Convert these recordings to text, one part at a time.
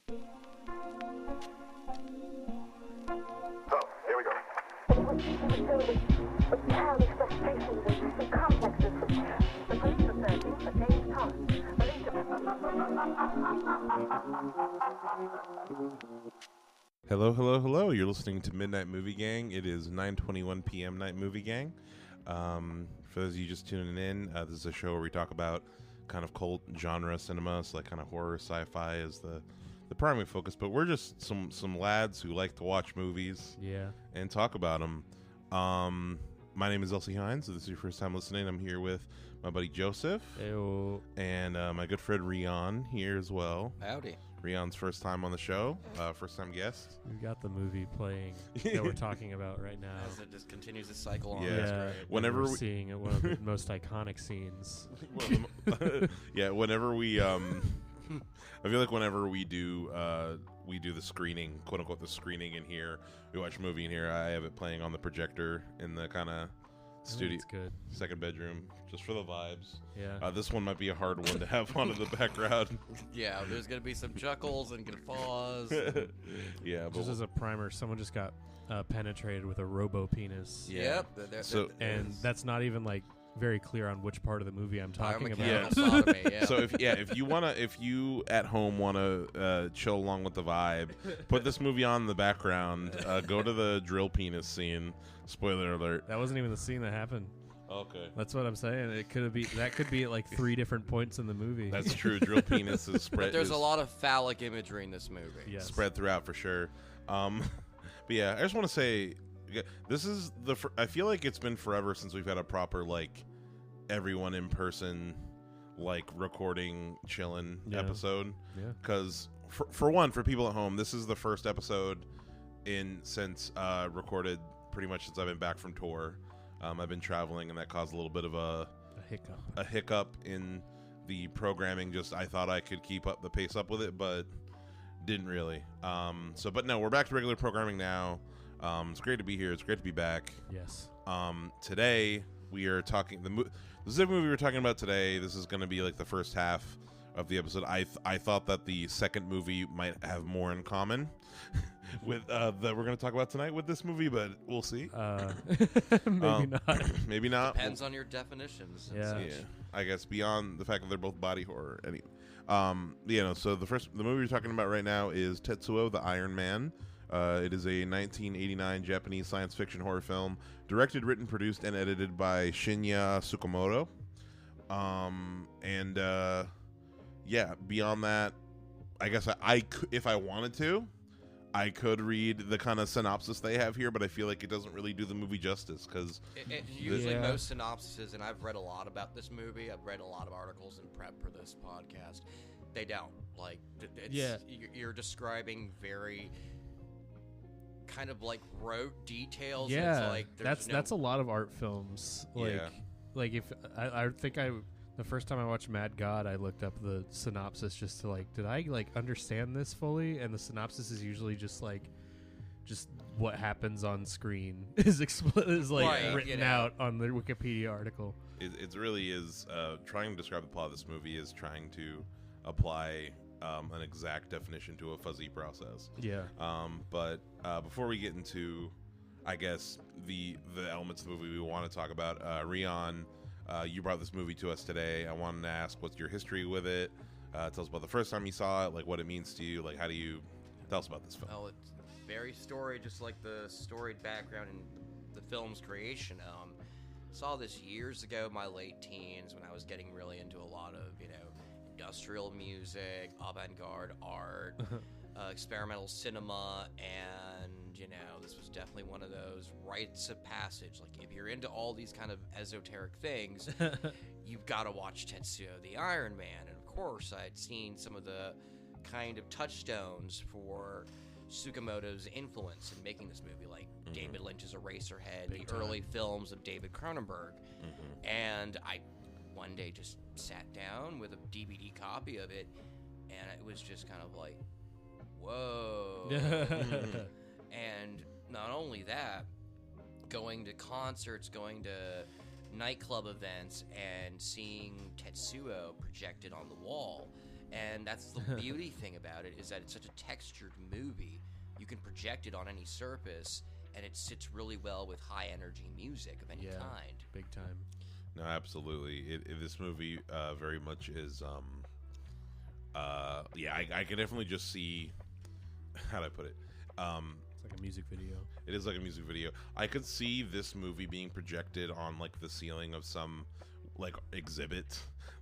So, here we go. Hello, hello, hello. You're listening to Midnight Movie Gang. It is 9:21 p.m. Night Movie Gang. For those of you just tuning in, this is a show where we talk about kind of cult genre cinema, so like kind of horror, sci-fi is the primary focus. But we're just some lads who like to watch movies, and talk about them. My name is Elsie Hines. If this is your first time listening, I'm here with my buddy Joseph. Ew. And my good friend Rion here as well. Howdy. Rion's first time on the show, first time guest. We've got the movie playing that we're talking about right now. As it just continues to cycle on. Yeah. Whenever we're seeing one of the most iconic scenes. Yeah, whenever we I feel like whenever we do the screening, quote unquote the screening in here, we watch a movie in here, I have it playing on the projector in the kind of studio. It's good. Second bedroom, just for the vibes. Yeah. This one might be a hard one to have on in the background. Yeah, there's going to be some chuckles and guffaws. Yeah, but just as a primer, someone just got penetrated with a robo penis. Yep. And that's not even like very clear on which part of the movie I'm talking about. Yeah. Sodomy, yeah. So if you at home wanna chill along with the vibe, put this movie on in the background. Go to the drill penis scene. Spoiler alert. That wasn't even the scene that happened. Okay. That's what I'm saying. It could be that could be at like 3 different points in the movie. That's true. Drill penis is spread. But there's a lot of phallic imagery in this movie. Yes. Spread throughout for sure. But yeah, I just want to say, this is I feel like it's been forever since we've had a proper like everyone in person like recording chillin' episode. Yeah. Because for one, for people at home, this is the first episode since recorded pretty much since I've been back from tour. I've been traveling, and that caused a little bit of a hiccup in the programming. Just I thought I could keep up the pace up with it, but didn't really. But no, we're back to regular programming now. It's great to be here. It's great to be back. Yes. Today we are talking this is a movie we're talking about today. This is going to be like the first half of the episode. I thought that the second movie might have more in common with that we're going to talk about tonight with this movie, but we'll see. Maybe not. Maybe not. Depends on your definitions. Yeah. I guess beyond the fact that they're both body horror. So the movie we're talking about right now is Tetsuo, the Iron Man. It is a 1989 Japanese science fiction horror film, directed, written, produced, and edited by Shinya Tsukamoto. Beyond that, I guess I could, if I wanted to, I could read the kind of synopsis they have here, but I feel like it doesn't really do the movie justice because usually most synopsises, and I've read a lot about this movie. I've read a lot of articles in prep for this podcast. They don't you're describing very kind of like rote details. Yeah, it's like that's a lot of art films. Like if I think the first time I watched Mad God, I looked up the synopsis just to like, did I like understand this fully? And the synopsis is usually just what happens on screen is written out on the Wikipedia article. It really is trying to describe the plot of this movie is trying to apply an exact definition to a fuzzy process. Yeah. But before we get into, I guess, the elements of the movie we want to talk about, Rion, you brought this movie to us today. I wanted to ask, what's your history with it? Tell us about the first time you saw it, like what it means to you. Like, how do you tell us about this film? Well, it's very storied, just like the storied background in the film's creation. Saw this years ago, my late teens, when I was getting really into a lot of, industrial music, avant-garde art, experimental cinema, and this was definitely one of those rites of passage. Like, if you're into all these kind of esoteric things, you've got to watch Tetsuo the Iron Man. And of course, I'd seen some of the kind of touchstones for Tsukamoto's influence in making this movie, like David Lynch's Eraserhead, the early films of David Cronenberg. And I one day just sat down with a DVD copy of it, and it was just kind of like, whoa. And not only that, going to concerts, going to nightclub events, and seeing Tetsuo projected on the wall And that's the beauty thing about it, is that it's such a textured movie. You can project it on any surface, and it sits really well with high energy music of any kind. Big time. No, absolutely. This movie very much is. I can definitely just see. How do I put it? It's like a music video. It is like a music video. I could see this movie being projected on like the ceiling of some like exhibit,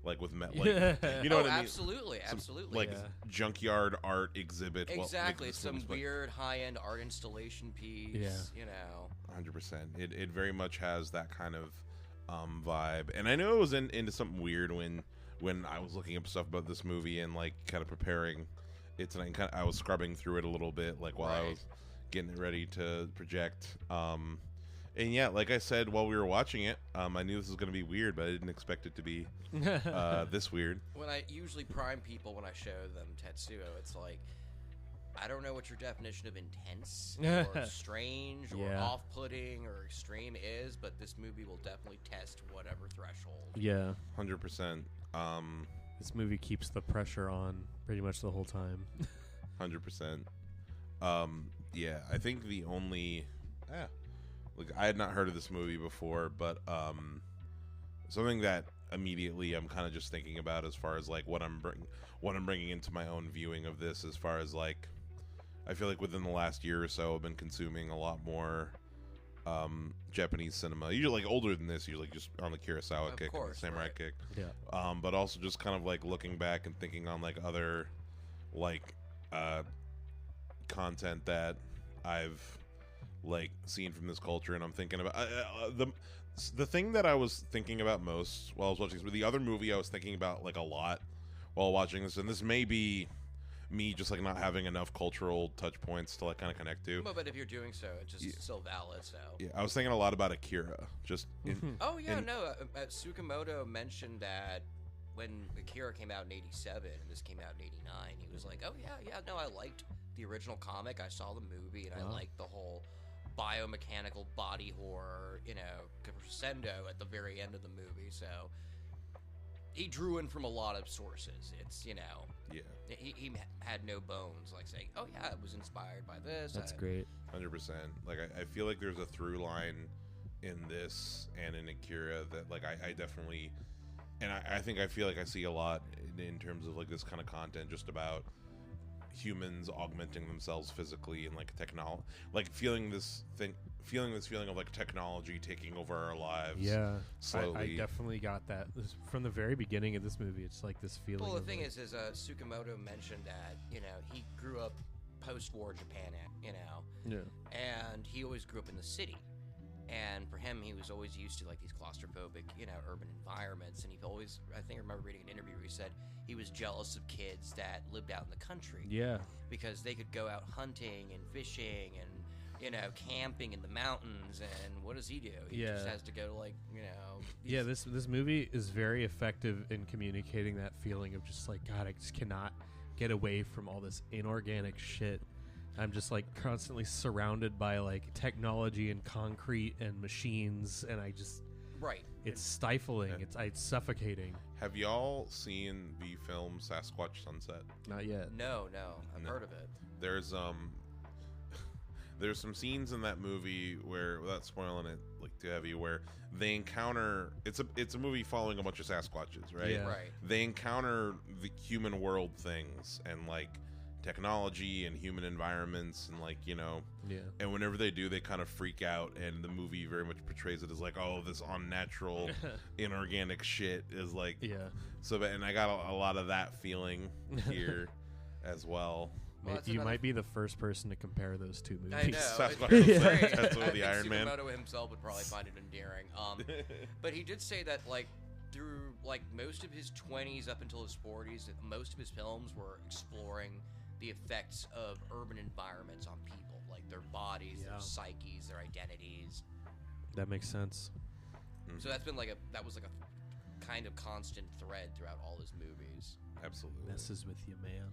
like with you know what I mean? Absolutely, absolutely. Like junkyard art exhibit. Exactly, it's some weird high-end art installation piece. Yeah. You know. 100%. It very much has that kind of vibe, and I know it was into something weird when I was looking up stuff about this movie and like kind of preparing it tonight. I was scrubbing through it a little bit, like while I was getting it ready to project. And yeah, like I said while we were watching it, I knew this was going to be weird, but I didn't expect it to be this weird. When I usually prime people when I show them Tetsuo, it's like, I don't know what your definition of intense or strange or off-putting or extreme is, but this movie will definitely test whatever threshold. Yeah. 100%. This movie keeps the pressure on pretty much the whole time. 100%. Yeah, I think the only... Like, I had not heard of this movie before, but something that immediately I'm kind of just thinking about as far as like what I'm bringing into my own viewing of this, as far as like, I feel like within the last year or so I've been consuming a lot more Japanese cinema. Usually like older than this, usually just on the Kurosawa kick and the samurai kick. Yeah. But also just kind of like looking back and thinking on like other like content that I've like seen from this culture, and I'm thinking about the thing that I was thinking about most while I was watching this, but the other movie I was thinking about like a lot while watching this, and this may be me just like not having enough cultural touch points to like kind of connect to. But if you're doing so, it's just still valid. So yeah, I was thinking a lot about Akira. Just Tsukamoto mentioned that when Akira came out in '87 and this came out in '89, he was like, I liked the original comic. I saw the movie and I liked the whole biomechanical body horror, crescendo at the very end of the movie. So he drew in from a lot of sources. It's he had no bones like saying, it was inspired by this. That's great. 100%. Like I feel like there's a through line in this and in Akira that like I definitely, and I feel like I see a lot in terms of like this kind of content just about humans augmenting themselves physically and like technology, like feeling this feeling of like technology taking over our lives. Yeah, slowly. I definitely got that from the very beginning of this movie. It's like this feeling. Well, the thing is Tsukamoto mentioned that he grew up post-war Japan, and he always grew up in the city. And for him, he was always used to like these claustrophobic, urban environments. And I remember reading an interview where he said he was jealous of kids that lived out in the country. Yeah. Because they could go out hunting and fishing and, camping in the mountains. And what does he do? He just has to go to Yeah, this movie is very effective in communicating that feeling of just like, God, I just cannot get away from all this inorganic shit. I'm just like constantly surrounded by like technology and concrete and machines, and I just it's stifling. It's suffocating. Have y'all seen the film Sasquatch Sunset? Not yet. No, I've heard of it. There's some scenes in that movie where, without spoiling it like too heavy, where they encounter it's a movie following a bunch of Sasquatches, right? Yeah. Right. They encounter the human world things and like technology and human environments and like and whenever they do, they kind of freak out, and the movie very much portrays it as like, oh, this unnatural inorganic shit is like so. And I got a lot of that feeling here as well. You might be the first person to compare those two movies. I know. Sasquatch Tetsuo the Iron Man. Tsukamoto himself would probably find it endearing. But he did say that like through like most of his 20s up until his 40s, that most of his films were exploring the effects of urban environments on people, like their bodies, their psyches, their identities. That makes sense. So that was like a kind of constant thread throughout all his movies. Absolutely. Messes with you, man.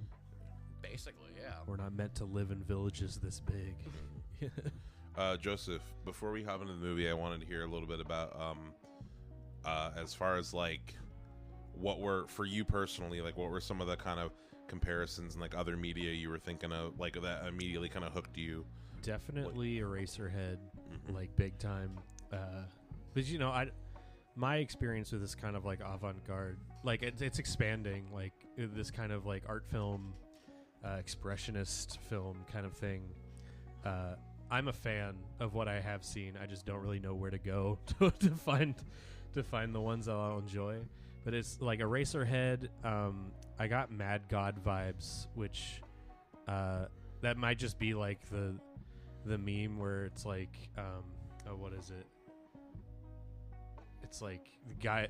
Basically, yeah. We're not meant to live in villages this big. Joseph, before we hop into the movie, I wanted to hear a little bit about as far as like what were, for you personally, like what were some of the kind of comparisons and like other media you were thinking of, like that immediately kind of hooked you? Definitely Eraserhead, like big time. But you know, my experience with this kind of like avant-garde, like it's expanding, like this kind of like art film, expressionist film kind of thing. I'm a fan of what I have seen. I just don't really know where to go to find the ones that I'll enjoy. But it's like Eraserhead. I got Mad God vibes, which that might just be like the meme where it's like, oh, what is it? It's like the guy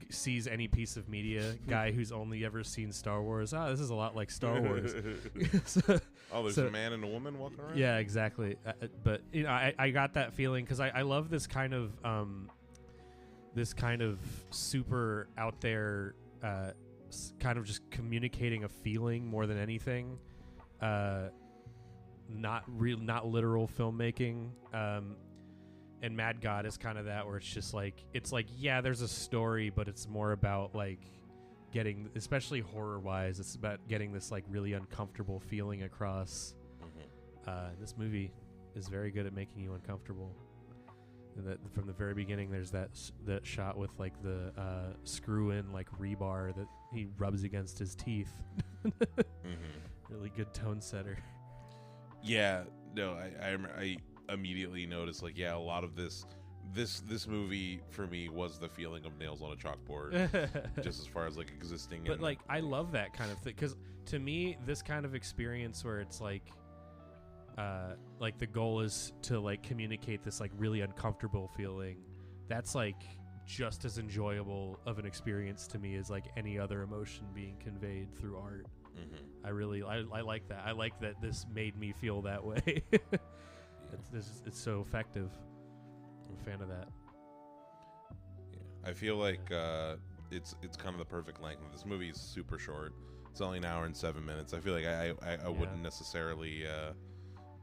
sees any piece of media, guy who's only ever seen Star Wars. This is a lot like Star Wars. There's a man and a woman walking around? Yeah, exactly. But you know, I got that feeling because I love this kind of super out there kind of just communicating a feeling more than anything. Not literal filmmaking. And Mad God is kind of that, where it's like yeah, there's a story, but it's more about like getting, especially horror wise, it's about getting this like really uncomfortable feeling across. This movie is very good at making you uncomfortable. And that from the very beginning, there's that shot with like the screw in like rebar that he rubs against his teeth. Really good tone setter. Yeah, no, I immediately noticed, like, yeah, a lot of this movie for me was the feeling of nails on a chalkboard, just as far as like existing. But like, I love that kind of thing, because to me, this kind of experience where it's like the goal is to like communicate this like really uncomfortable feeling, that's like just as enjoyable of an experience to me as like any other emotion being conveyed through art. I like that. I like that this made me feel that way. It's so effective. I'm a fan of that. Yeah. I feel like it's kind of the perfect length. This movie is super short. It's only an hour and 7 minutes. I feel like I wouldn't necessarily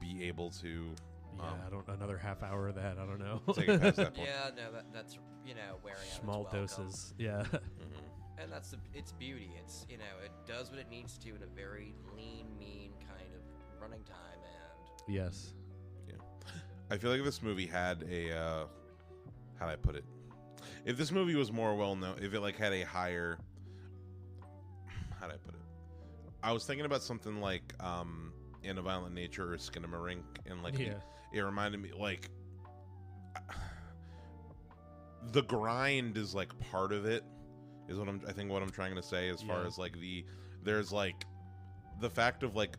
be able to. I don't. Another half hour of that. I don't know. Take it past that point. Yeah, no, that's wearing out Small its welcome. doses. Yeah. And that's its beauty. It's it does what it needs to in a very lean, mean kind of running time, and Yes. I feel like if this movie had a how do I put it? If this movie was more well known, if it like had a higher, how do I put it? I was thinking about something like In a Violent Nature or Skinamarink, and like it reminded me like the grind is like part of it. Is what I think what I'm trying to say, as far as like there's like the fact of like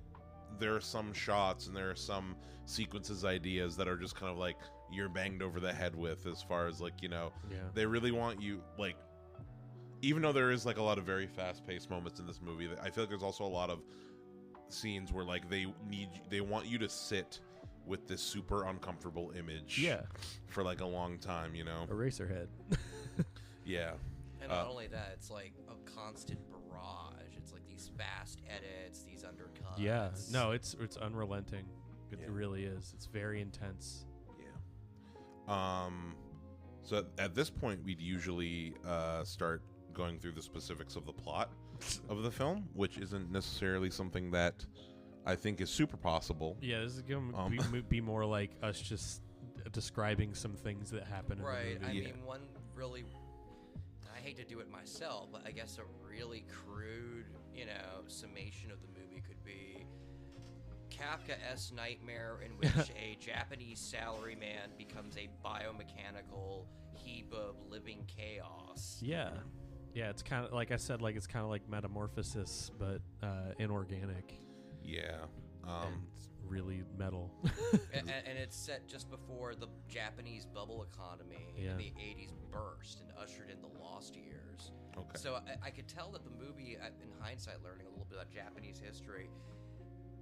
there are some shots and there are some sequences, ideas that are just kind of like you're banged over the head with, as far as like they really want you, like, even though there is like a lot of very fast-paced moments in this movie, I feel like there's also a lot of scenes where like they want you to sit with this super uncomfortable image for like a long time, Eraserhead. Yeah. And not only that, it's like a constant barrage. It's like these fast edits, these undercuts. Yeah. No, it's unrelenting. It really is. It's very intense. Yeah. So at this point, we'd usually start going through the specifics of the plot of the film, which isn't necessarily something that I think is super possible. Yeah, this is going to be more like us just describing some things that happen in the movie. I mean, one really... I hate to do it myself, but I guess a really crude, summation of the movie could be Kafka-esque nightmare in which a Japanese salaryman becomes a biomechanical heap of living chaos. Yeah. Yeah, it's kind of, like I said, like it's kind of like Metamorphosis, but inorganic. Yeah. And it's really metal. and it's set just before the Japanese bubble economy in the 80s burst and ushered in the lost years. Okay. So I could tell that the movie, in hindsight, learning a little bit about Japanese history,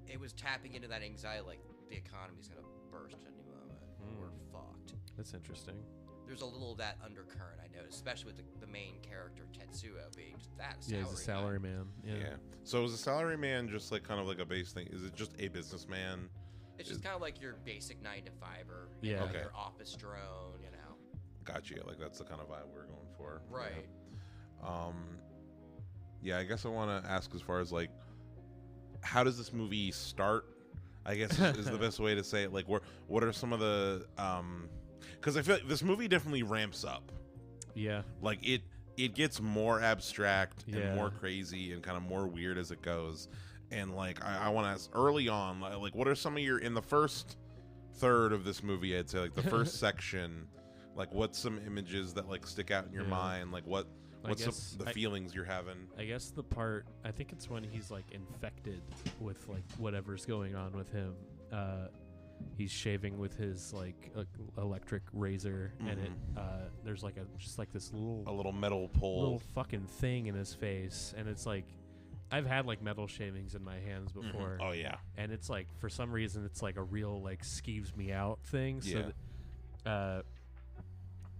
it was tapping into that anxiety, like the economy's going to burst at any moment. We're fucked. That's interesting. There's a little of that undercurrent, I noticed, especially with the main character, Tetsuo, being just that he's a salary man. Yeah. So is a salary man just like kind of like a base thing? Is it just a businessman? It's just kind of like your basic 9-to-5-er. Okay. Your office drone, Gotcha. Like that's the kind of vibe we're going for. Right. Yeah, I guess I want to ask as far as like, how does this movie start? I guess is the best way to say it. Like, what are some of the because I feel like this movie definitely ramps up. Yeah, like it gets more abstract and Yeah. more crazy and kind of more weird as it goes. And like I want to ask early on, like what are some of your in the first third of this movie? I'd say like the first section, like what's some images that like stick out in your Yeah. mind? Like what's the feelings you're having? I guess the part, I think it's when he's like infected with like whatever's going on with him. He's shaving with his like electric razor, and it there's like just like this a little metal pole, little fucking thing in his face, and it's like I've had like metal shavings in my hands before. Oh yeah, and it's like for some reason it's like a real like skeeves me out thing. So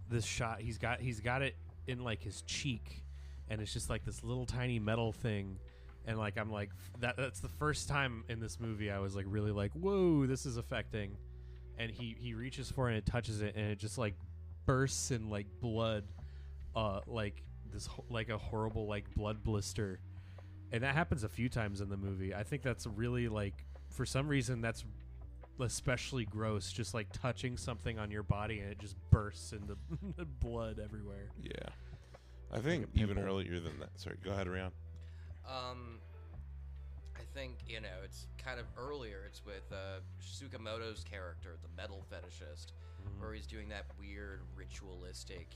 this shot he's got it in like his cheek, and it's just like this little tiny metal thing, and like I'm like that's the first time in this movie I was like really like, whoa, this is affecting. And he reaches for it and it touches it, and it just like bursts in like blood, like this like a horrible like blood blister. And that happens a few times in the movie. I think that's really like, for some reason that's especially gross, just like touching something on your body and it just bursts into blood everywhere. Yeah, I think even earlier than that. Sorry, go ahead, Rian. I think, it's kind of earlier. It's with Tsukamoto's character, the metal fetishist, where he's doing that weird ritualistic,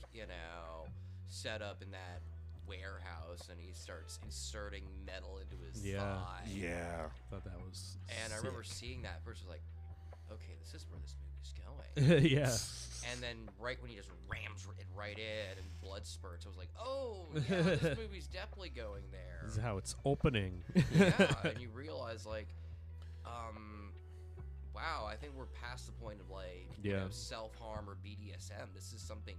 setup in that warehouse, and he starts inserting metal into his thigh. Yeah. I thought that was And sick. I remember seeing that first, like, okay, this is where this movie's going. Yeah. And then right when he just rams it right in and blood spurts, I was like, oh, yeah, this movie's definitely going there. This is how it's opening. Yeah, and you realize, like, wow, I think we're past the point of, like, self-harm or BDSM. This is something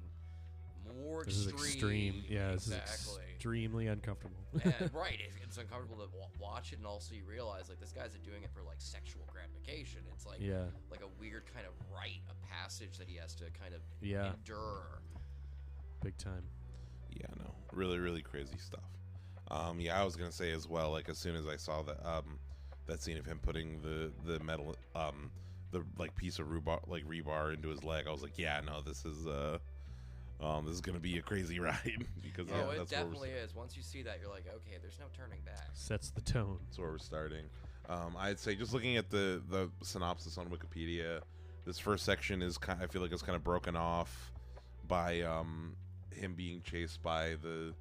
more This is extreme. Yeah, this exactly. is extremely uncomfortable. And, right, it's uncomfortable to watch it, and also you realize, like, this guy's doing it for, like, sexual gratification. It's like like a weird kind of rite, a passage that he has to kind of endure. Big time. Yeah, no, really, really crazy stuff. I was gonna say as well, like as soon as I saw that scene of him putting the metal the like piece of rebar into his leg, I was like, yeah, no, this is gonna be a crazy ride because it that's definitely is. Once you see that, you're like, okay, there's no turning back. Sets the tone. That's where we're starting. I'd say just looking at the synopsis on Wikipedia, this first section is I feel like it's kind of broken off by him being chased by the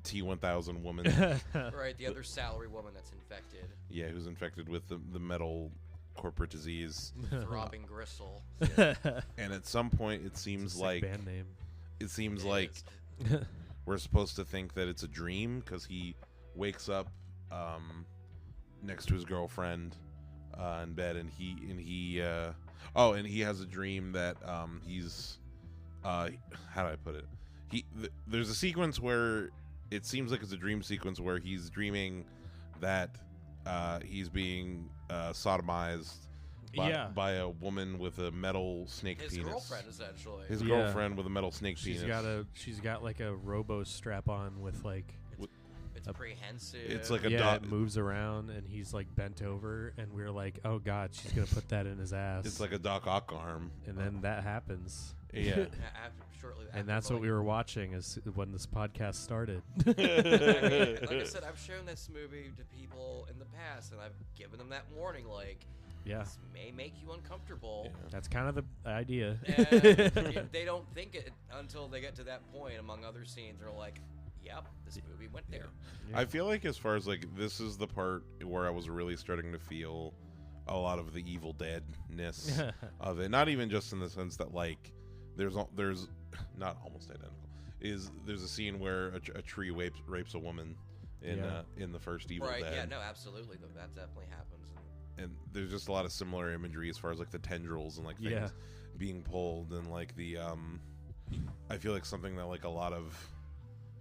T-1000 woman. Right, the other salary woman that's infected. Yeah, who's infected with the metal corporate disease. Throbbing gristle. And at some point, it seems like band name. It seems like we're supposed to think that it's a dream because he wakes up next to his girlfriend in bed, and he has a dream that he's how do I put it? There's a sequence where it seems like it's a dream sequence where he's dreaming that he's being sodomized by a woman with a metal snake penis. His girlfriend, essentially. His girlfriend with a metal snake penis. She's got like a robo strap on with like. It's prehensive. It's like it moves around, and he's like bent over, and we're like, oh god, she's gonna put that in his ass. It's like a Doc Ock arm, and then that happens. Yeah. Shortly after, and that's what we were watching is when this podcast started. Like I said, I've shown this movie to people in the past, and I've given them that warning, like, this may make you uncomfortable. Yeah. That's kind of the idea. And they don't think it until they get to that point. Among other scenes, they're like, yep, this movie went there. I feel like as far as like this is the part where I was really starting to feel a lot of the Evil Deadness of it. Not even just in the sense that like there's not almost identical. There's a scene where a tree rapes a woman in the first Evil Dead. Right? Yeah, no, absolutely. That definitely happens. And there's just a lot of similar imagery as far as like the tendrils and like things being pulled, and like the I feel like something that like a lot of,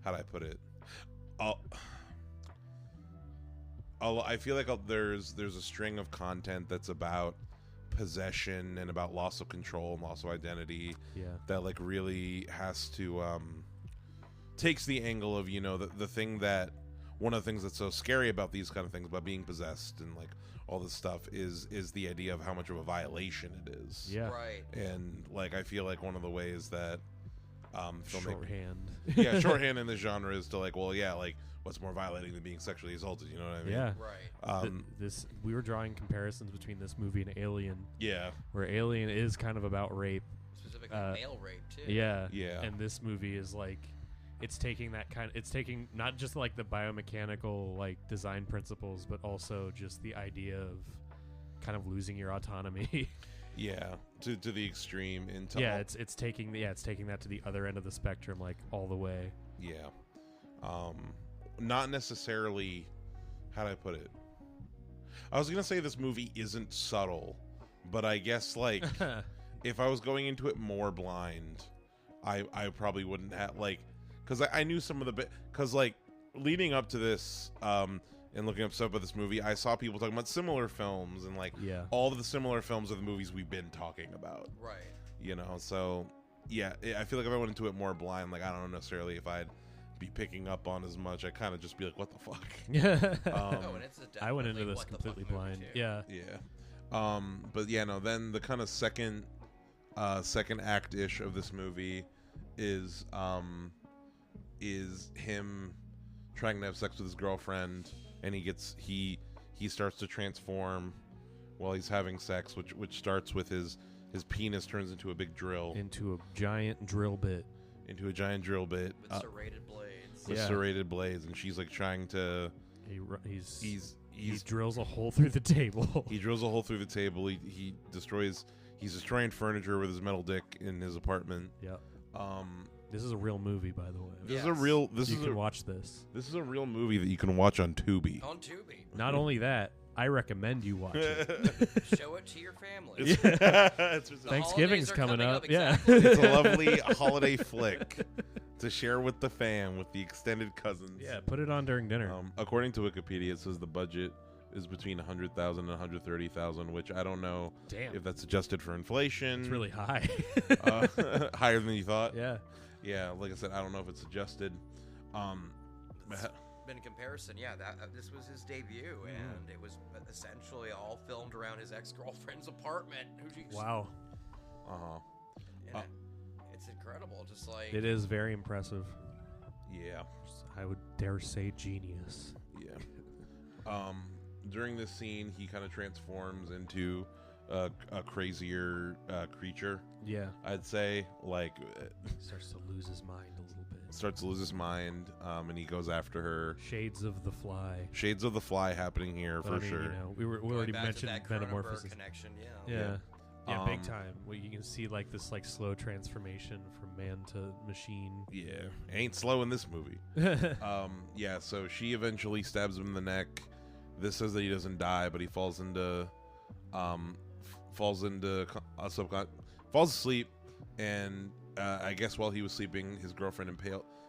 how do I put it? I feel like there's a string of content that's about possession and about loss of control and loss of identity that like really has to takes the angle of, you know, the thing that one of the things that's so scary about these kind of things, about being possessed and like all this stuff, is the idea of how much of a violation it is. Yeah. Right. And like I feel like one of the ways that Shorthand. yeah, shorthand in the genre is to like, well, yeah, like what's more violating than being sexually assaulted? You know what I mean? Yeah. Right. We were drawing comparisons between this movie and Alien. Yeah. Where Alien is kind of about rape. Specifically male rape too. Yeah. Yeah. And this movie is like, it's taking not just like the biomechanical like design principles, but also just the idea of kind of losing your autonomy. Yeah, to the extreme. Into it's taking that to the other end of the spectrum, like all the way. Yeah. Not necessarily. How do I put it? I was gonna say this movie isn't subtle, but I guess like if I was going into it more blind, I probably wouldn't have, like, because I knew some of the bit, because like leading up to this and looking up stuff about this movie, I saw people talking about similar films, and like all of the similar films are the movies we've been talking about. Right. You know, so yeah, I feel like if I went into it more blind, like I don't know necessarily if I'd be picking up on as much. I kind of just be like, what the fuck? And it's I went into this completely blind. Yeah. Yeah. But yeah, no, then the kind of second act-ish of this movie is him trying to have sex with his girlfriend, and he starts to transform while he's having sex, which starts with his penis turns into a big drill, into a giant drill bit with serrated blades. With serrated blades, and she's like trying to. He drills a hole through the table. He drills a hole through the table. He's destroying furniture with his metal dick in his apartment. Yeah. This is a real movie, by the way. You can watch this. This is a real movie that you can watch on Tubi. On Tubi. Not only that, I recommend you watch it. Show it to your family. Thanksgiving's coming up. Exactly. It's a lovely holiday flick to share with the fam, with the extended cousins. Yeah, put it on during dinner. According to Wikipedia, it says the budget is between $100,000 and $130,000, which I don't know if that's adjusted for inflation. It's really high. Higher than you thought. Yeah. Yeah, like I said, I don't know if it's adjusted. In comparison, this was his debut, and it was essentially all filmed around his ex-girlfriend's apartment. Wow. It's incredible, just like... It is very impressive. Yeah. I would dare say genius. Yeah. During this scene, he kind of transforms into a crazier creature. Yeah. I'd say, like... starts to lose his mind a little bit. And he goes after her. Shades of the Fly Happening here, but for sure. You know, we already mentioned metamorphosis. Connection, yeah, big time. Well, you can see like this like slow transformation from man to machine. Yeah, ain't slow in this movie. Yeah. So she eventually stabs him in the neck. This says that he doesn't die, but he falls asleep, and I guess while he was sleeping, his girlfriend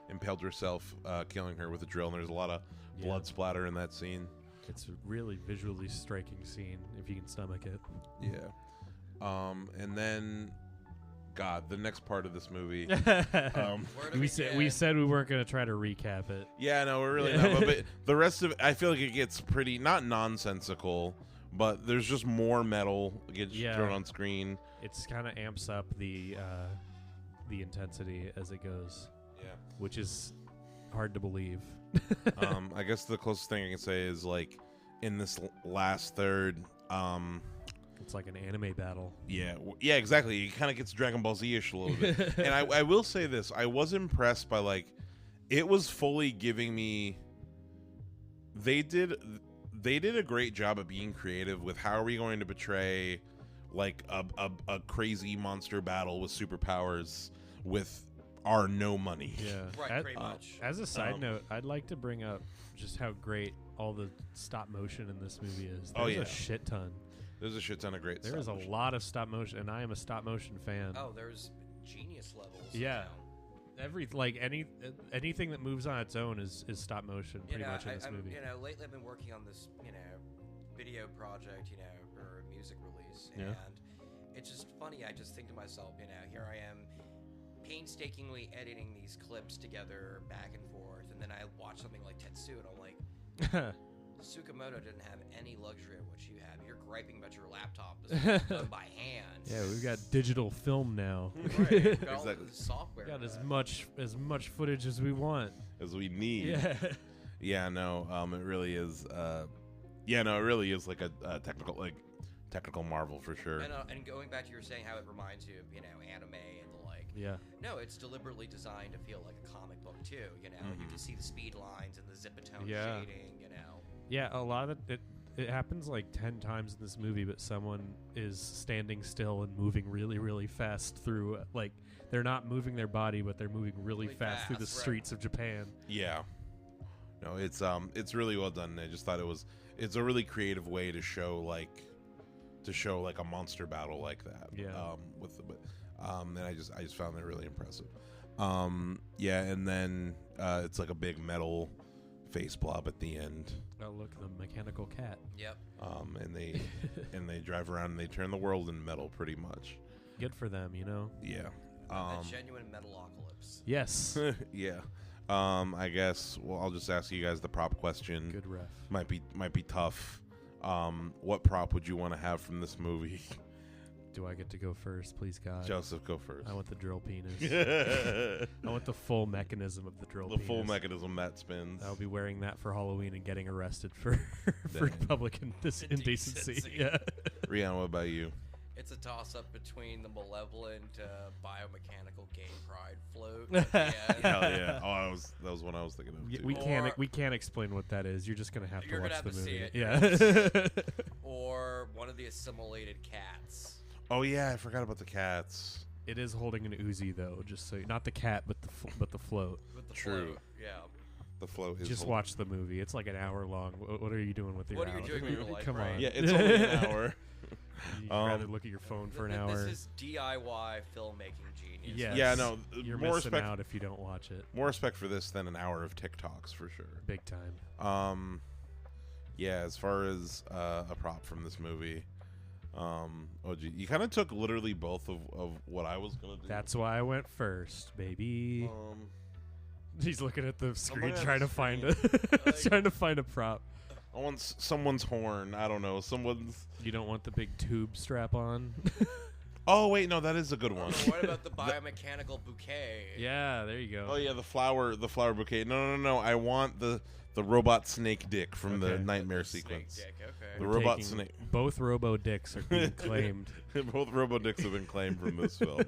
impaled herself, killing her with a drill. And there's a lot of blood splatter in that scene. It's a really visually striking scene if you can stomach it. Yeah. And then, God, the next part of this movie. We said we weren't going to try to recap it. Yeah, no, we're really not. But the rest of it, I feel like it gets pretty, not nonsensical, but there's just more metal gets thrown on screen. It's kind of amps up the intensity as it goes. Yeah. Which is hard to believe. I guess the closest thing I can say is like in this last third, it's like an anime battle. Yeah, exactly. It kind of gets Dragon Ball Z-ish a little bit. And I will say this: I was impressed by like, it was fully giving me. They did a great job of being creative with how are we going to portray like a crazy monster battle with superpowers with our no money. Yeah, right. Pretty much. As a side note, I'd like to bring up just how great all the stop motion in this movie is. There's a shit ton. There's a shit ton of great. There is a lot of stop motion, and I am a stop motion fan. Oh, there's genius levels. Yeah. Anything that moves on its own is stop motion pretty much in this movie. Lately I've been working on this, video project, or a music release, Yeah. and it's just funny. I just think to myself, here I am painstakingly editing these clips together back and forth, and then I watch something like Tetsuo, and I'm like, Tsukamoto didn't have any luxury of what you have. You're griping about your laptop is done by hand. Yeah, we've got digital film now. Right, we've got all Exactly. the software. Got for as much footage as we want. As we need. Yeah. Yeah, no, it really is. Yeah, no, it really is like a technical marvel for sure. And going back to your saying how it reminds you of, anime and the like. Yeah. No, it's deliberately designed to feel like a comic book too. You can see the speed lines and the zipatone shading. Yeah, a lot of it happens like 10 times in this movie, but someone is standing still and moving really, really fast through. Like they're not moving their body, but they're moving really fast through the streets of Japan. Yeah. No, it's really well done. I just thought it's a really creative way to show like a monster battle like that. Yeah. And I just found that really impressive. Yeah, and then it's like a big metal face blob at the end. Oh, look, the mechanical cat. Yep. And they drive around and they turn the world into metal pretty much. Good for them, Yeah. A genuine metalocalypse. Yes. Yeah. I guess. Well, I'll just ask you guys the prop question. Good ref. Might be tough. What prop would you want to have from this movie? Do I get to go first, please, God? Joseph, go first. I want the drill penis. I want the full mechanism of the drill The penis. full mechanism that spins. I'll be wearing that for Halloween and getting arrested for public indecency. Yeah. Rihanna, what about you? It's a toss-up between the malevolent biomechanical gay pride float. at the end. Hell yeah! Oh, that was one I was thinking of too. We can't explain what that is. You're just gonna have to You're watch gonna have the to movie. see Yeah. Or one of the assimilated cats. Oh yeah, I forgot about the cats. It is holding an Uzi though, just so not the cat, but the float. With the True. float. Yeah. The float is. Just watch the movie. It's like an hour long. What are you doing with your What hour? are you doing with your life, Come right? on. Yeah, it's only an hour. You'd rather look at your phone for an hour. This is DIY filmmaking genius. Yes. Yeah, no. You're more missing respect. out if you don't watch it. More respect for this than an hour of TikToks for sure. Big time. Yeah. As far as a prop from this movie, you kind of took literally both of what I was gonna do. That's why I went first, baby. He's looking at the screen at trying the to find screen. trying to find a prop. I want someone's horn. I don't know. Someone's. You don't want the big tube strap on? Oh wait, no, that is a good one. What about the biomechanical bouquet? Yeah, there you go. Oh yeah, the flower bouquet. No. I want the robot snake dick from the Okay. nightmare Snake sequence. dick, okay. The We're robot taking- snake. Both robo dicks are being claimed. Both robo dicks have been claimed from this film.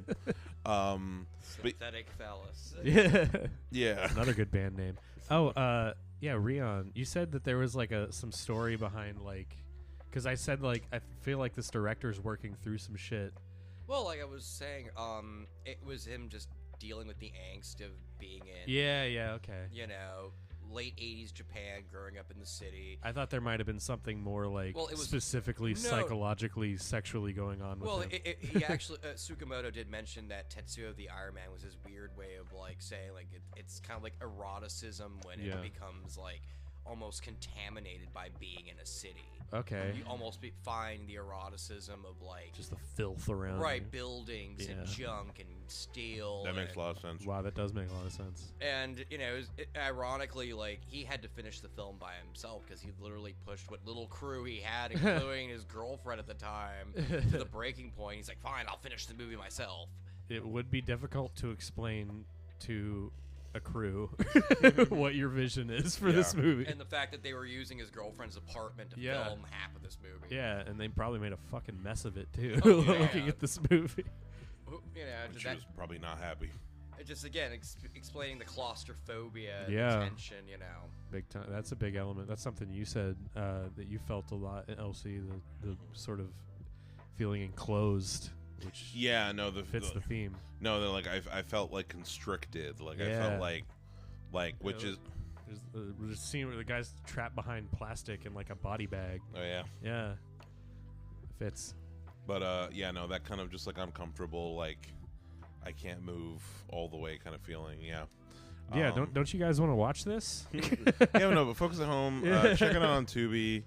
Synthetic phallus. Yeah. Yeah. Another good band name. Oh, yeah, Rion. You said that there was like some story behind because I said I feel like this director's working through some shit. Well, like I was saying, it was him just dealing with the angst of being in, Yeah, okay. Late 80s Japan, growing up in the city. I thought there might have been something more Well, it was- specifically No. psychologically, sexually going on with Well, him. he actually, Tsukamoto did mention that Tetsuo the Iron Man was his weird way of saying it's kind of like eroticism when Yeah. it becomes almost contaminated by being in a city. Okay. You almost find the eroticism of Just the filth around. right you. buildings and Yeah. junk and steel. That makes and, a lot of sense. Wow, that does make a lot of sense. And ironically, he had to finish the film by himself because he literally pushed what little crew he had, including his girlfriend at the time, to the breaking point. He's like, "Fine, I'll finish the movie myself." It would be difficult to explain to a crew what your vision is for this movie. And the fact that they were using his girlfriend's apartment to film half of this movie. Yeah, and they probably made a fucking mess of it too. Oh, yeah. Looking at this movie. She was probably not happy. Just again explaining the claustrophobia and Yeah. the tension, Big time. That's a big element. That's something you said that you felt a lot, Elsie. The sort of feeling enclosed, which fits the theme. No, I felt constricted. I felt which is. There's a scene where the guy's trapped behind plastic in a body bag. Oh yeah. Yeah. Fits. But that kind of just uncomfortable, I can't move all the way kind of feeling. Yeah. Yeah. Don't you guys want to watch this? Yeah, no, but folks at home, check it out on Tubi.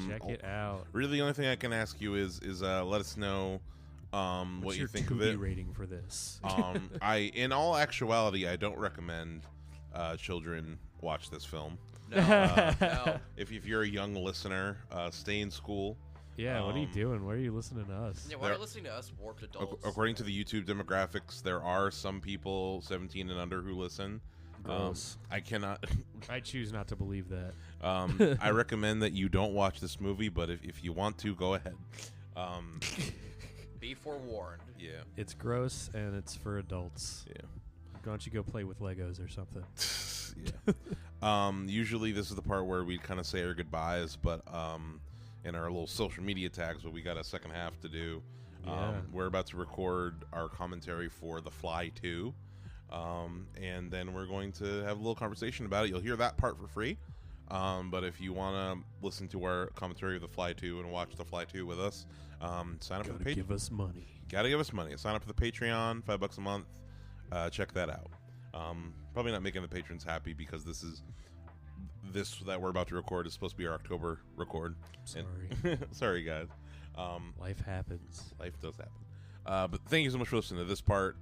Check it out. Really, the only thing I can ask you is let us know What's what you your think of Tubi it. rating for this? In all actuality, I don't recommend children watch this film. No, no. If you're a young listener, stay in school. Yeah, what are you doing? Why are you listening to us? Yeah, why are you listening to us warped adults? According to the YouTube demographics, there are some people 17 and under who listen. Gross. I cannot. I choose not to believe that. I recommend that you don't watch this movie, but if you want to, go ahead. Be forewarned. Yeah. It's gross and it's for adults. Yeah. Why don't you go play with Legos or something? Yeah. Usually this is the part where we kind of say our goodbyes, but in our little social media tags, but we got a second half to do. Yeah. We're about to record our commentary for The Fly 2. And then we're going to have a little conversation about it. You'll hear that part for free. But if you want to listen to our commentary of The Fly 2 and watch The Fly 2 with us, sign up for the Patreon. Give us money. Gotta give us money. Sign up for the Patreon, $5 a month. Check that out. Probably not making the patrons happy because this that we're about to record is supposed to be our October record. Sorry. Sorry, guys. Life happens. Life does happen. But thank you so much for listening to this part.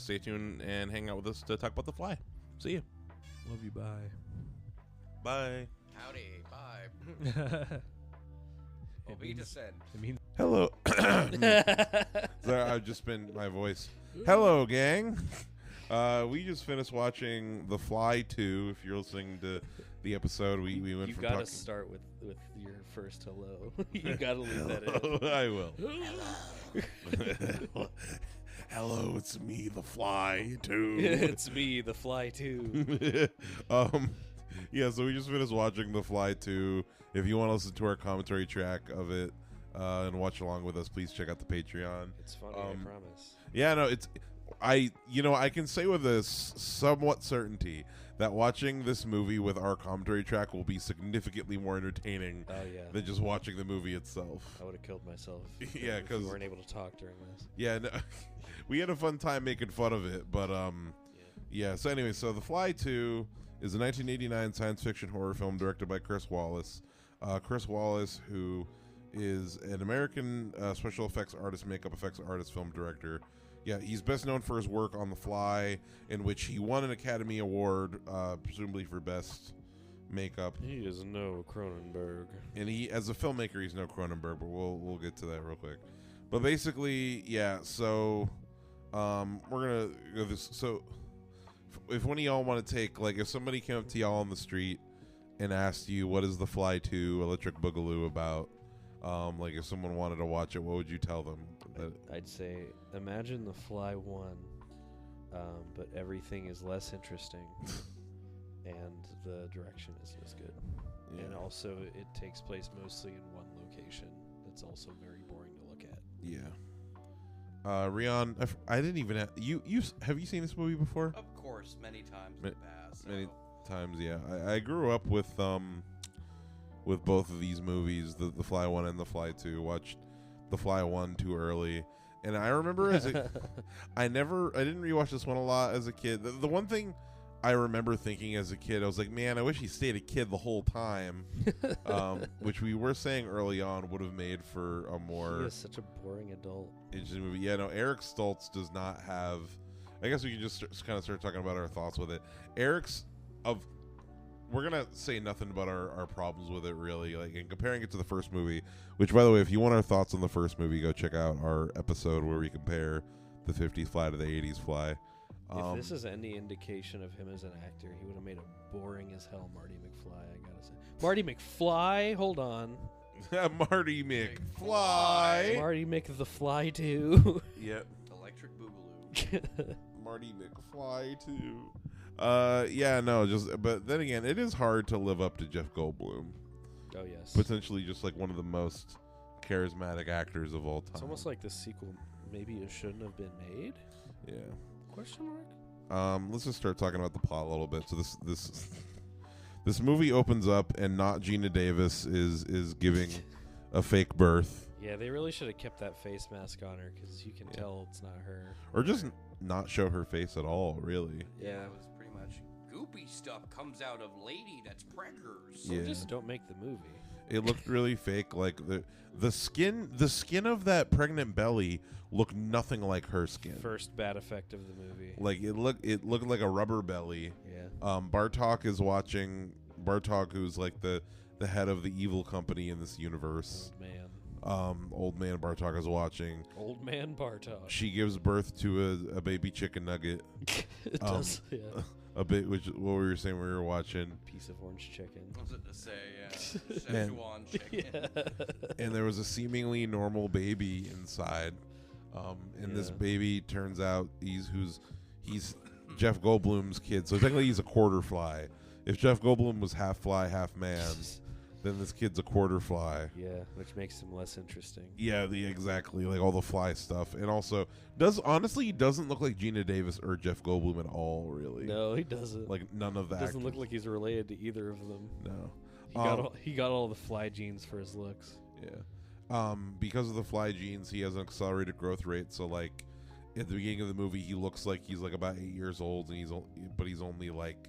Stay tuned and hang out with us to talk about The Fly. See you. Love you. Bye. Bye. Howdy. Bye. Be descend. I mean, Hello. Sorry, I've just been my voice. Hello, gang. We just finished watching The Fly 2. If you're listening to the episode, we went You from gotta talking. start with your first hello. You gotta leave that in. I will. Hello, it's me, The Fly 2. It's me, the fly too. Yeah, so we just finished watching The Fly 2. If you want to listen to our commentary track of it and watch along with us, please check out the Patreon. It's funny, I promise. Yeah, no, I can say with this somewhat certainty that watching this movie with our commentary track will be significantly more entertaining Oh yeah. than just watching the movie itself. I would have killed myself. Yeah, if 'cause- you weren't able to talk during this. Yeah, no, we had a fun time making fun of it, but yeah. So anyway, so The Fly 2 is a 1989 science fiction horror film directed by Chris Wallace. Chris Wallace, who is an American special effects artist, makeup effects artist, film director. Yeah, he's best known for his work on The Fly, in which he won an Academy Award, presumably for best makeup. He is no Cronenberg. And he, as a filmmaker, he's no Cronenberg, but we'll get to that real quick. But basically, yeah. So, we're gonna go this. So, if one of y'all want to take, like, if somebody came up to y'all on the street and asked you what is The Fly 2 Electric Boogaloo about, like if someone wanted to watch it, what would you tell them? I'd say imagine The Fly 1, but everything is less interesting, and the direction isn't as good. Yeah. And also, it takes place mostly in one location. That's also very boring to look at. Yeah. Rion, I didn't even have you have you seen this movie before? Of course, many times in the past. Many so- times, yeah. I grew up with both of these movies, the Fly 1 and The Fly 2. Watched The Fly 1 too early. And I remember I didn't rewatch this one a lot as a kid. The one thing I remember thinking as a kid, I was like, man, I wish he stayed a kid the whole time. Which we were saying early on would have made for a more He is such a boring adult. interesting movie. Yeah, no, Eric Stoltz does not have. I guess we can just kind of start talking about our thoughts with it. We're gonna say nothing about our problems with it, really. Like, in comparing it to the first movie, which, by the way, if you want our thoughts on the first movie, go check out our episode where we compare the 50s Fly to the 80s Fly. If this is any indication of him as an actor, he would have made a boring as hell Marty McFly, I gotta say. Marty McFly? Hold on. Marty McFly. Marty Mc the Fly too. Yep. Electric Boogaloo. Marty McFly too. Yeah, no, but then again, it is hard to live up to Jeff Goldblum. Oh yes. Potentially just like one of the most charismatic actors of all time. It's almost like the sequel maybe it shouldn't have been made? Yeah. Question mark? Let's just start talking about the plot a little bit. So this movie opens up and not Gina Davis is giving a fake birth. Yeah, they really should have kept that face mask on her because you can tell it's not her. Or just not show her face at all, really. Yeah, it was pretty much goopy stuff comes out of lady that's preggers. Yeah. Or just don't make the movie. It looked really fake. Like the skin of that pregnant belly looked nothing like her skin. First bad effect of the movie. Like it looked like a rubber belly. Yeah. Bartok is watching. Bartok, who's like the head of the evil company in this universe. Old man Bartok is watching. Old man Bartok. She gives birth to a baby chicken nugget. It does, yeah. A bit, which what we were saying we were watching. Piece of orange chicken. What was it to say? Yeah. Szechuan chicken. Yeah. And there was a seemingly normal baby inside. And this baby turns out he's Jeff Goldblum's kid. So technically he's a quarter fly. If Jeff Goldblum was half fly, half man, then this kid's a quarter fly. Yeah, which makes him less interesting. Yeah, exactly. Like all the fly stuff. And also, he doesn't look like Gina Davis or Jeff Goldblum at all, really. No, he doesn't. Like none of that. Doesn't look like he's related to either of them. No. He got all the fly genes for his looks. Yeah. Because of the fly genes, he has an accelerated growth rate. So like at the beginning of the movie, he looks like he's like about 8 years old, and he's only like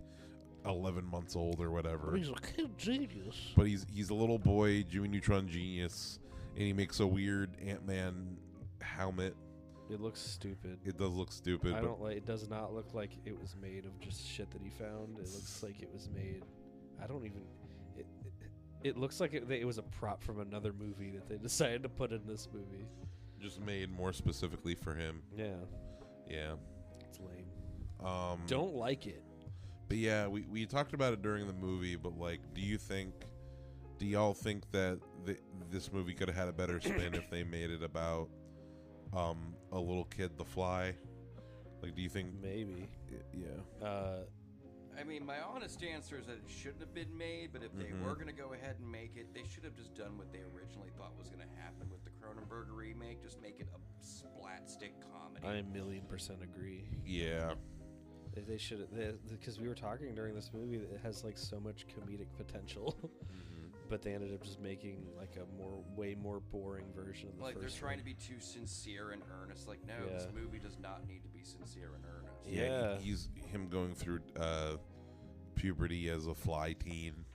11 months old or whatever. He's a kid genius. But he's a little boy, Jimmy Neutron genius, and he makes a weird Ant-Man helmet. It looks stupid. It does look stupid. It does not look like it was made of just shit that he found. It looks like it was made. It looks like it was a prop from another movie that they decided to put in this movie. Just made more specifically for him. Yeah. Yeah. It's lame. Don't like it. But yeah, we talked about it during the movie, but like, do y'all think that this movie could have had a better spin if they made it about a little kid, the Fly? Like, do you think maybe? Yeah. I mean, my honest answer is that it shouldn't have been made, but if they were going to go ahead and make it, they should have just done what they originally thought was going to happen with the Cronenberg remake. Just make it a splat-stick comedy. I 1,000,000% agree. Yeah. They should, because we were talking during this movie that it has like so much comedic potential, but they ended up just making like a way more boring version of the first. Like they're trying to be too sincere and earnest. Like, no, this movie does not need to be sincere and earnest. Yeah, he's him going through puberty as a fly teen.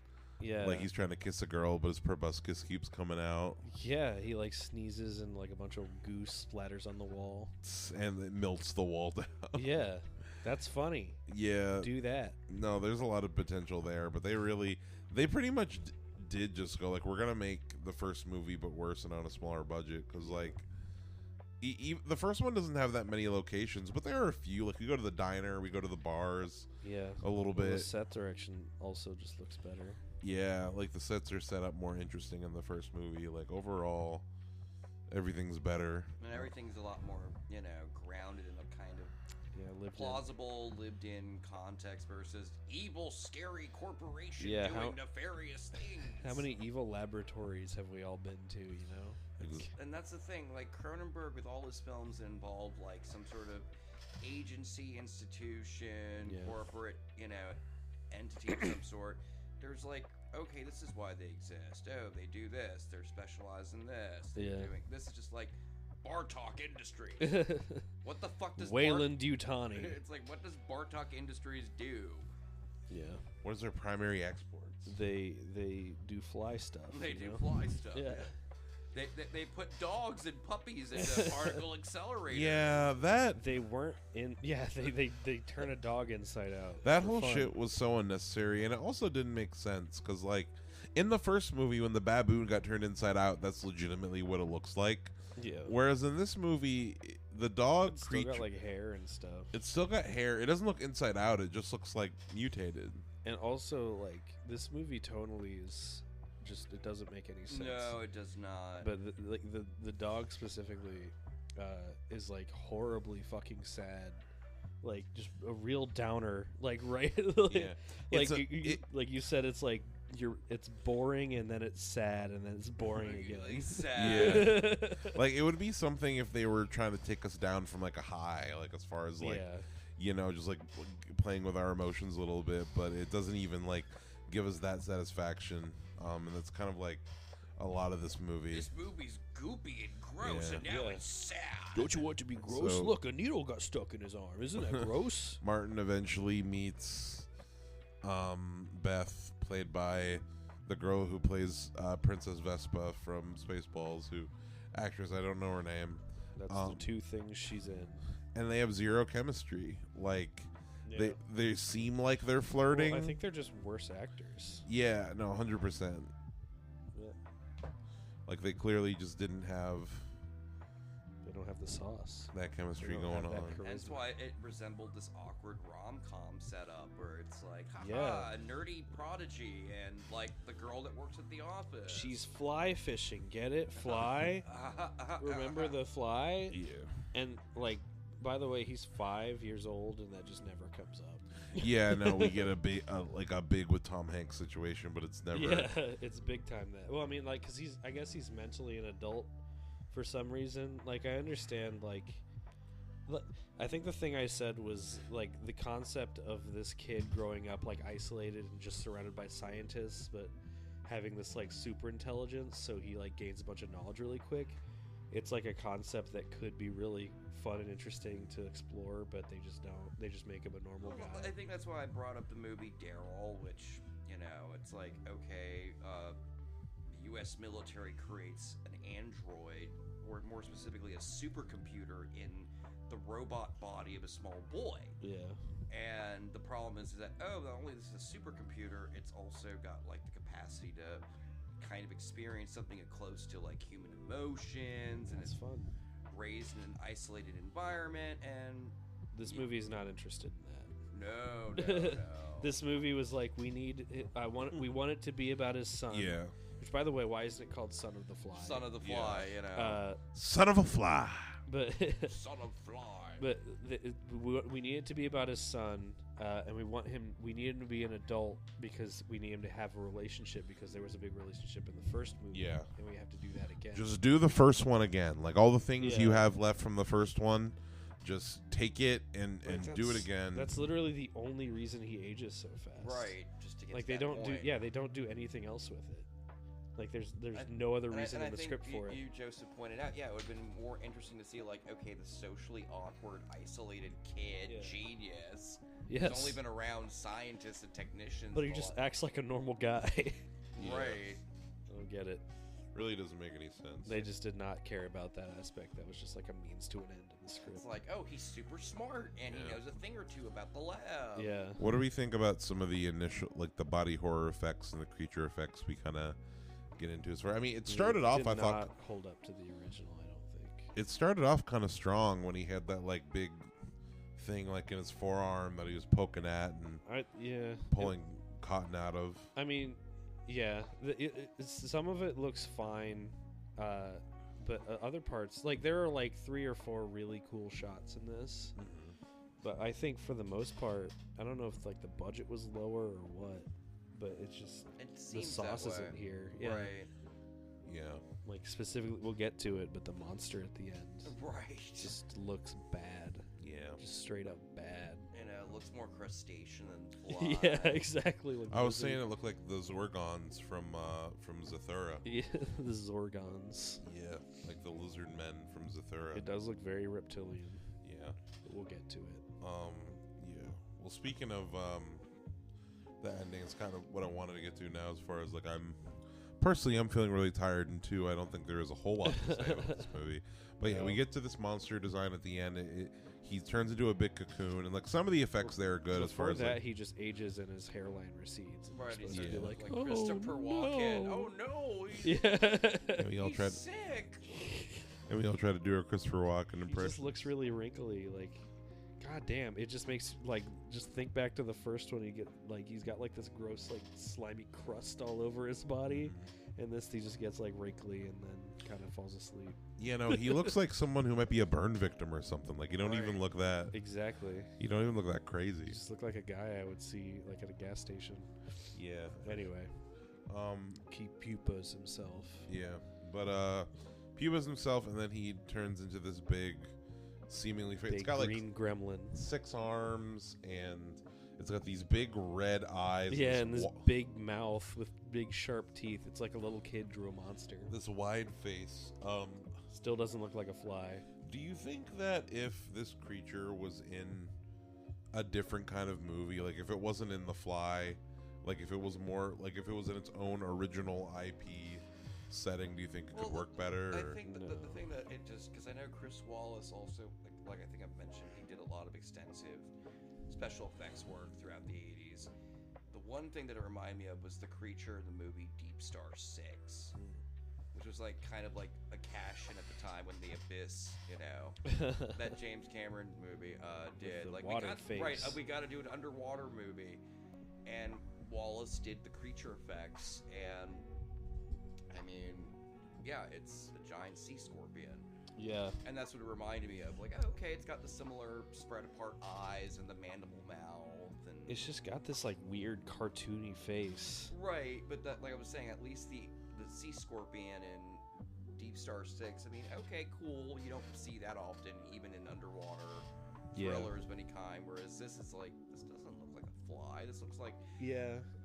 Yeah, like he's trying to kiss a girl, but his proboscis keeps coming out. Yeah, he like sneezes and like a bunch of goo splatters on the wall, and it melts the wall down. Yeah. That's funny. Yeah. Do that. No, there's a lot of potential there, but they pretty much did just go like, we're going to make the first movie but worse and on a smaller budget, because like the first one doesn't have that many locations, but there are a few. Like we go to the diner, we go to the bars. Yeah. A little bit. The set direction also just looks better. Yeah, like the sets are set up more interesting in the first movie. Like overall, everything's better. And everything's a lot more, grounded in a kind of plausible, lived-in context versus evil, scary corporation doing nefarious things. How many evil laboratories have we all been to, And that's the thing, like Cronenberg with all his films involve like some sort of agency, institution, corporate, entity of some sort. There's like, okay, this is why they exist. Oh, they do this. They're specialized in this. This is just like Bartok Industries. What the fuck does Wayland Yutani? It's like, what does Bartok Industries do? Yeah. What is their primary exports? They do fly stuff. They do fly stuff. Yeah. They put dogs and puppies into particle accelerators. Yeah, that they weren't in. Yeah, they turn a dog inside out. That whole shit was so unnecessary, and it also didn't make sense because, like, in the first movie when the baboon got turned inside out, that's legitimately what it looks like. Yeah. Whereas in this movie, the dog it's creature still got like hair and stuff. It's still got hair. It doesn't look inside out. It just looks like mutated. And also, like, this movie tonally is. Just it doesn't make any sense. No, it does not. But the dog specifically is like horribly fucking sad, like just a real downer. Like right, like you said, it's like it's boring and then it's sad and then it's boring again. Like sad. Yeah, like it would be something if they were trying to take us down from like a high, like as far as like just like playing with our emotions a little bit, but it doesn't even like give us that satisfaction. And that's kind of like a lot of this movie. This movie's goopy and gross, and now it's sad. Don't you want to be gross? Look, a needle got stuck in his arm. Isn't that gross? Martin eventually meets Beth, played by the girl who plays Princess Vespa from Spaceballs, actress, I don't know her name. That's the two things she's in. And they have zero chemistry. Like, they seem like they're flirting. Well, I think they're just worse actors. Yeah, no, 100%. Yeah. Like, they clearly just didn't have... They don't have the sauce. That chemistry going on. That's why it resembled this awkward rom-com setup where it's like, haha, nerdy prodigy and like the girl that works at the office. She's fly fishing. Get it? Fly? Remember the fly? Yeah. And like, by the way, he's 5 years old and that just never comes up. Yeah, no, we get a big with Tom Hanks situation, but it's never. Yeah, it's big time that. Well, I mean, like, because I guess he's mentally an adult for some reason. Like, I understand, like, I think the thing I said was, like, the concept of this kid growing up, like, isolated and just surrounded by scientists, but having this, like, super intelligence, so he, like, gains a bunch of knowledge really quick. It's, like, a concept that could be really fun and interesting to explore, but they just don't. They just make him a normal guy. I think that's why I brought up the movie Daryl, which, you know, it's like, okay, the U.S. military creates an android, or more specifically a supercomputer in the robot body of a small boy. Yeah. And the problem is that, not only is this a supercomputer, it's also got, like, the capacity to kind of experience something close to, like, human emotions. And it's fun. Raised in an isolated environment, and this movie is not interested in that. No. This movie was like, we want it to be about his son. Yeah. Which, by the way, why isn't it called Son of the Fly? Son of the Fly, you know. Son of a fly. But Son of Fly. But we need it to be about his son, and we need him to be an adult because we need him to have a relationship because there was a big relationship in the first movie. Yeah. And we have to do that again. Just do the first one again. Like, all the things you have left from the first one, just take it and do it again. That's literally the only reason he ages so fast. Right. Just to get like, to they that don't point. they don't do anything else with it. Like, there's no other reason in the script for it. You, Joseph, pointed out, it would have been more interesting to see, like, okay, the socially awkward, isolated kid, genius, yes, who's only been around scientists and technicians. But he just acts like a normal guy. Right. I don't get it. Really doesn't make any sense. They just did not care about that aspect. That was just like a means to an end in the script. It's like, he's super smart, and he knows a thing or two about the lab. Yeah. What do we think about some of the initial, like, the body horror effects and the creature effects we kind of get into as far? I mean, it started off, I thought, hold up to the original, I don't think. It started off kind of strong when he had that, like, big thing, like, in his forearm that he was poking at and pulling cotton out of. I mean, yeah, some of it looks fine, but other parts, like, there are like 3 or 4 really cool shots in this. Mm-hmm. But I think for the most part, I don't know if, like, the budget was lower or what, but it's just the sauce isn't here. Yeah. Right. Yeah. Like, specifically, we'll get to it, but the monster at the end, right, just looks bad. Yeah, just straight up bad. And it looks more crustacean than fly. Yeah, exactly. Like I was saying it looked like the Zorgons from Zathura. Yeah, the Zorgons. Yeah, like the lizard men from Zathura. It does look very reptilian. Yeah, but we'll get to it. Yeah. Well, speaking of the ending, it's kind of what I wanted to get to now. As far as, like, I'm feeling really tired, and 2, I don't think there is a whole lot to say about this movie. But yeah, we get to this monster design at the end. He turns into a big cocoon, and, like, some of the effects there are good. As far as that, like, he just ages and his hairline recedes. Right, he's like Christopher Walken. Oh no, he's sick. And we all try to do our Christopher Walken impression. He just looks really wrinkly. Like, god damn, it just makes, like, just think back to the first one. He's got like this gross, like, slimy crust all over his body, and this he just gets, like, wrinkly and then kind of falls asleep. Yeah, no, he looks like someone who might be a burn victim or something. Like, you don't even look that. Exactly. You don't even look that crazy. You just look like a guy I would see, like, at a gas station. Yeah. Anyway. He pupas himself. Yeah, but pupas himself, and then he turns into this big, seemingly it's got green like gremlin, 6 arms, and it's got these big red eyes. Yeah, and this big mouth with big sharp teeth. It's like a little kid drew a monster. This wide face. Still doesn't look like a fly. Do you think that if this creature was in a different kind of movie, like if it wasn't in The Fly, Like if it was more, like if it was in its own original IP setting, do you think it could work better? I think the thing that it just, because I know Chris Wallace also, like I think I've mentioned, he did a lot of extensive special effects work throughout the 80s. The one thing that it reminded me of was the creature in the movie Deep Star 6, which was like kind of like a cash-in at the time when The Abyss, you know, that James Cameron movie did. Like we got to do an underwater movie, and Wallace did the creature effects, and I mean, yeah, it's a giant sea scorpion. Yeah. And that's what it reminded me of. Like, oh, okay, it's got the similar spread apart eyes and the mandible mouth, and it's just got this like weird cartoony face. Right, but that, like I was saying, at least the sea scorpion in Deep Star 6, I mean, okay, cool. You don't see that often, even in underwater thrillers of any kind. Whereas this is like, this doesn't look like a fly. This looks like,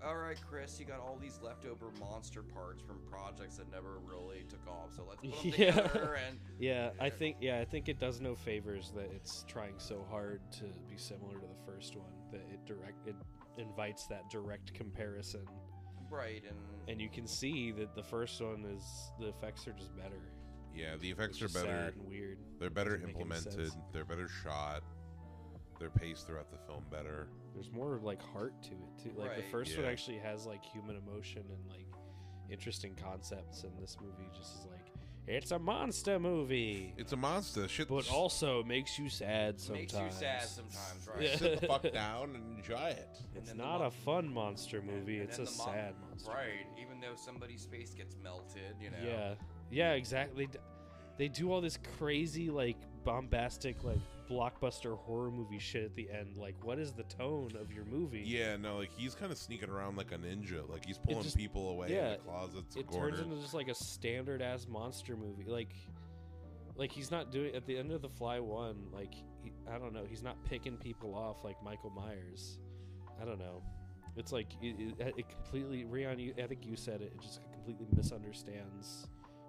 all right, Chris, you got all these leftover monster parts from projects that never really took off. So let's put them together. And I think it does no favors that it's trying so hard to be similar to the first one that it invites that direct comparison. Right, and you can see that the first one is, the effects are just better. Yeah, the effects are better. Sad and weird. They're better implemented. They're better shot. They're paced throughout the film better. There's more like heart to it too. Like the first one actually has like human emotion and like interesting concepts, and this movie just is like, it's a monster movie. It's a monster shit, but also makes you sad sometimes. Right? Yeah. Sit the fuck down and enjoy it. It's not a fun monster movie. It's a sad monster. Right. Even though somebody's face gets melted, you know. Yeah, exactly. They do all this crazy like bombastic like blockbuster horror movie shit at the end. Like, what is the tone of your movie? Yeah, no, like he's kind of sneaking around like a ninja. Like he's pulling people away in the closets. It turns into just like a standard ass monster movie. Like he's not doing at the end of The Fly 1. Like I don't know. He's not picking people off like Michael Myers. I don't know. It's like it completely. Rian, I think you said it. It just completely misunderstands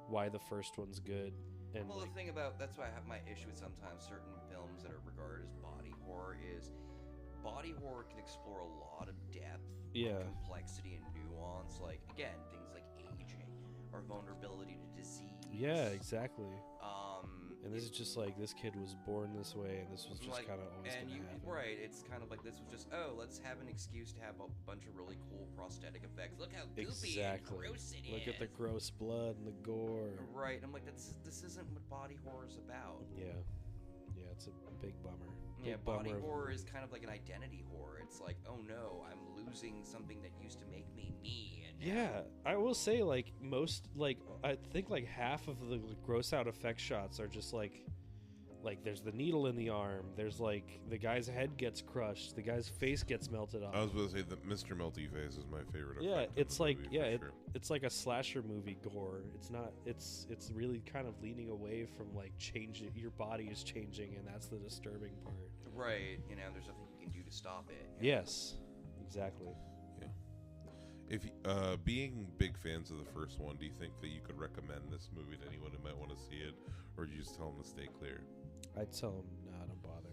why the first one's good. And well, the thing about that's why I have my issue with sometimes certain films that are regarded as body horror is body horror can explore a lot of depth, complexity, and nuance. Like again, things like aging or vulnerability to disease. Yeah, exactly. And this is just like this kid was born this way, and this was just kind of always going to happen. Right, it's kind of like this was just let's have an excuse to have a bunch of really cool prosthetic effects. Look how goopy and gross it is. Look at the gross blood and the gore. Right, I'm like this isn't what body horror is about. Yeah, it's a big bummer. Body horror is kind of like an identity horror. It's like, oh no, I'm losing something that used to make me me. Yeah, I will say like most I think like half of the gross out effect shots are just like there's the needle in the arm, there's like the guy's head gets crushed, the guy's face gets melted off. I was going to say that Mr. Melty Face is my favorite effect. Yeah, it's like it's like a slasher movie gore. It's not it's really kind of leaning away from like changing, your body is changing, and that's the disturbing part. Right, there's nothing you can do to stop it. Yes, exactly. If being big fans of the first one, do you think that you could recommend this movie to anyone who might want to see it, or do you just tell them to stay clear? I'd tell them, no, don't bother.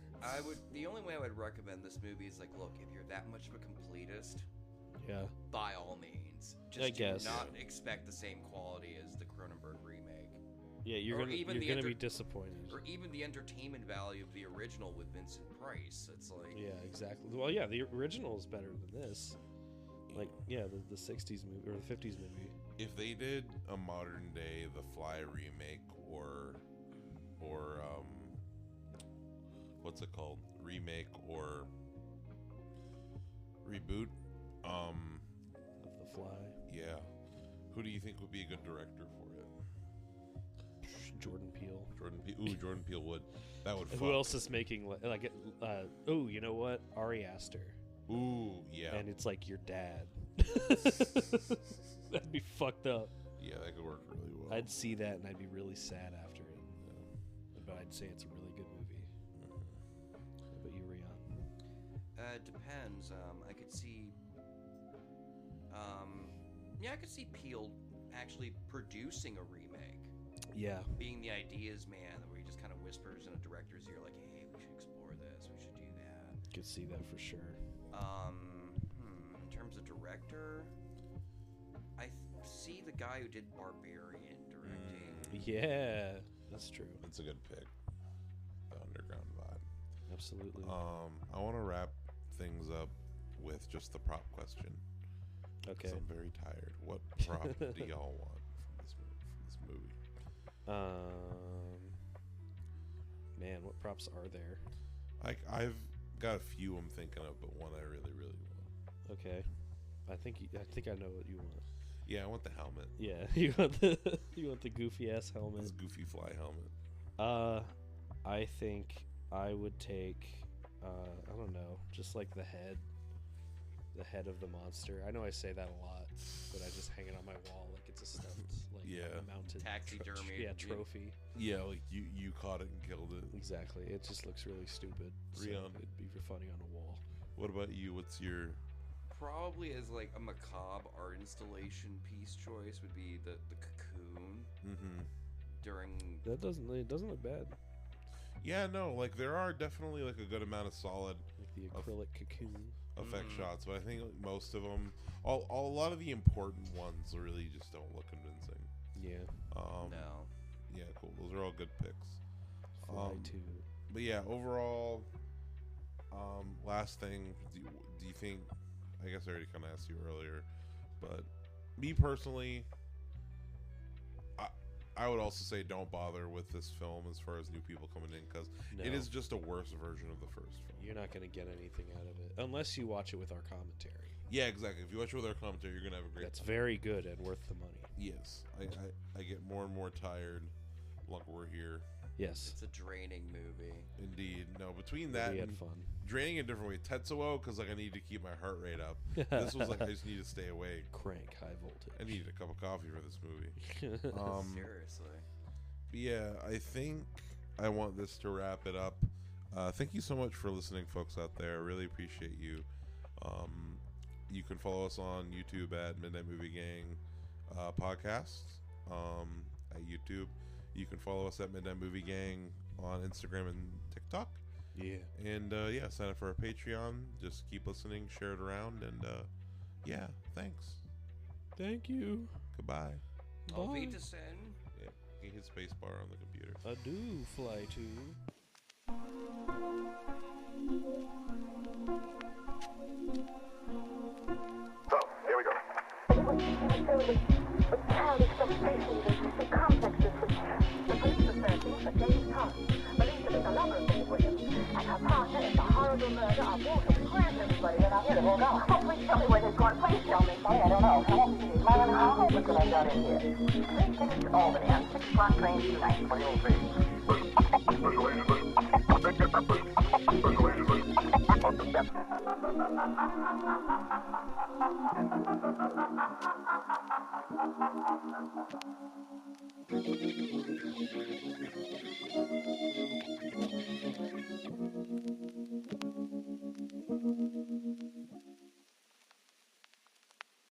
The only way I would recommend this movie is like, look, if you're that much of a completist, by all means, just do not expect the same quality as the Cronenberg remake. Yeah, you're gonna be disappointed. Or even the entertainment value of the original with Vincent Price. It's like, yeah, exactly. Well, yeah, the original is better than this. Like, the 60s movie or the 50s movie. If they did a modern day The Fly remake or what's it called? Remake or reboot of The Fly. Yeah. Who do you think would be a good director for it? Jordan Peele. Jordan Peele would. That would fuck. Who else is making you know what? Ari Aster. Ooh, yeah. And it's like your dad. That'd be fucked up. Yeah, that could work really well. I'd see that and I'd be really sad after it. But I'd say it's a really good movie. What about you, Rian? It depends. I could see... I could see Peele actually producing a remake. Yeah. Being the ideas man, where he just kind of whispers in a director's ear like, hey, we should explore this, we should do that. Could see that for sure. In terms of director, I see the guy who did Barbarian directing. Yeah, that's true. That's a good pick. The underground vibe. Absolutely. I want to wrap things up with just the prop question. Okay. I'm very tired. What prop do y'all want from this movie? Man, what props are there? I've got a few I'm thinking of, but one I really, really want. Okay. I think I know what you want. Yeah, I want the helmet. Yeah, you want the goofy ass helmet. This goofy fly helmet. I think I would take I don't know, just like the head of the monster. I know I say that a lot, but I just hang it on my wall like it's a stuffed, like mounted taxidermy. Trophy. Yeah, like you caught it and killed it. Exactly. It just looks really stupid. So it'd be funny on a wall. What about you? What's your... Probably as like a macabre art installation piece choice would be the cocoon. Mm-hmm. During... It doesn't look bad. Yeah, no, like there are definitely like a good amount of solid... Like the acrylic cocoon. Effect shots, but I think like, most of them, a lot of the important ones really just don't look convincing. Yeah. No. Yeah, cool. Those are all good picks. Fly too. But yeah, overall, last thing, do you think? I guess I already kind of asked you earlier, but me personally, I would also say don't bother with this film as far as new people coming in because it is just a worse version of the first film. You're not going to get anything out of it unless you watch it with our commentary. Yeah, exactly. If you watch it with our commentary, you're going to have a great That's time. very good and worth the money. Yes. I get more and more tired longer we're here. Yes. It's a draining movie. Indeed. No, between that we had and fun. draining a different way. Tetsuo, because like I need to keep my heart rate up. This was like I just need to stay awake. Crank high voltage. I needed a cup of coffee for this movie. Seriously. Yeah, I think I want this to wrap it up. Thank you so much for listening, folks out there. I really appreciate you. You can follow us on YouTube at Midnight Movie Gang Podcast at YouTube. You can follow us at Midnight Movie Gang on Instagram and TikTok. Yeah. And sign up for our Patreon. Just keep listening, share it around, and thanks. Thank you. Goodbye. Auf Wiedersehen. Yeah, you can hit spacebar on the computer. Adieu, Fly 2. So, here we go. With childish frustrations and complexes which the police are searching for James Thomas, believed to be the lover of Dave Williams, and her partner in the horrible murder of Walter. Grant everybody that I'm here to hold on. Oh, please tell me where this going. Please tell me. Sorry, I don't know. How long is it? How could I got in here? 3 tickets to Albany on 6 o'clock train tonight. What do you think? Special agent, special agent.